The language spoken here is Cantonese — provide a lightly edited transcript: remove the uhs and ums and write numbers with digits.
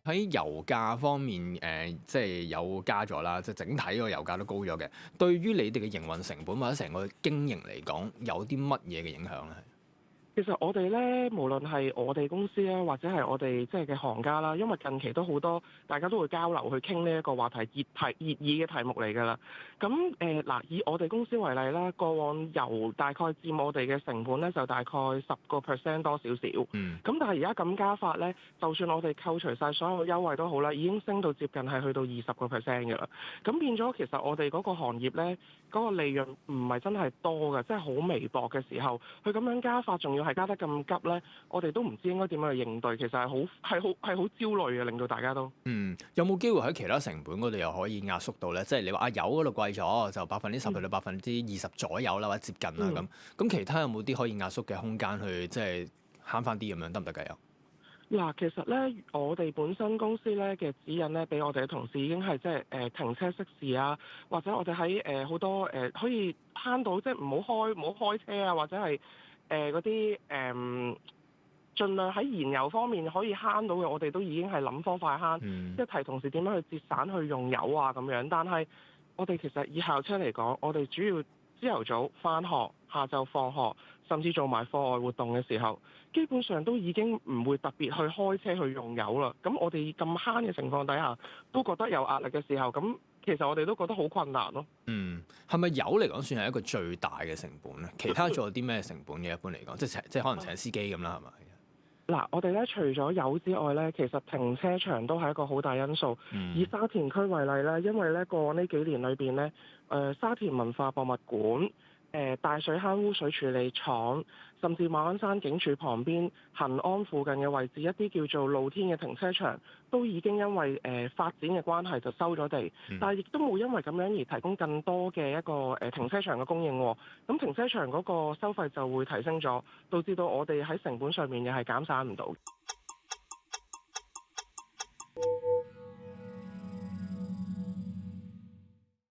喺油價方面，即係有加咗啦，即係整體個油價都高咗嘅。對於你哋嘅營運成本或者成個經營嚟講，有啲乜嘢嘅影響咧？其實我哋咧，無論係我哋公司啦，或者係我哋即係嘅行家啦，因為近期都好多大家都會交流去傾呢一個話題熱議嘅題目嚟㗎啦。咁嗱，以我哋公司為例啦，過往油大概佔我哋嘅成本咧，就大概10%多少少。嗯，咁但係而家咁加法咧，就算我哋扣除晒所有優惠都好啦，已經升到接近係去到20%㗎啦。咁變咗其實我哋嗰個行業咧，嗰個利潤唔係真係多嘅，即係好微薄嘅時候，佢咁樣加法，仲要係加得咁急咧，我哋都唔知應該點樣去應對。其實係好焦慮嘅，令到大家都。嗯，有冇機會喺其他成本嗰度又可以壓縮到咧？即係你話啊，油嗰度貴咗，就10%去到20%左右啦，或者接近啦咁。嗯。咁其他有冇啲可以壓縮嘅空間去即係慳翻啲咁樣得唔得㗎？又嗱，其實咧，我哋本身公司咧嘅指引咧，俾我哋嘅同事已經係即係停車熄匙啊，或者我哋喺好多可以慳到，即係唔好開車啊，或者係嗰啲盡量喺燃油方面可以慳到嘅，我哋都已經係諗方法慳，嗯。即係提同事點樣去節省去用油啊咁樣。但係我哋其實以校車嚟講，我哋主要朝頭早返學，下晝放學，甚至做埋課外活動嘅時候，基本上都已經唔會特別去開車去用油啦。咁我哋咁慳嘅情況底下，都覺得有壓力嘅時候，咁其實我哋都覺得好困難咯。嗯，係咪油嚟講算係一個最大嘅成本咧？其他仲有啲咩成本嘅？一般嚟講，即係可能請司機咁啦，係咪？嗱，我哋咧除咗油之外咧，其實停車場都係一個好大因素。以嗯。沙田區為例咧，因為咧過往呢幾年裏邊咧，沙田文化博物館、大水坑污水處理廠，甚至馬鞍山警署旁邊、恒安附近嘅位置，一啲叫做露天嘅停車場，都已經因為發展嘅關係就收咗地，嗯。但係亦都冇因為咁樣而提供更多嘅一個停車場嘅供應喎。咁停車場嗰個收費就會提升咗，導致到我哋喺成本上面又係減省唔到。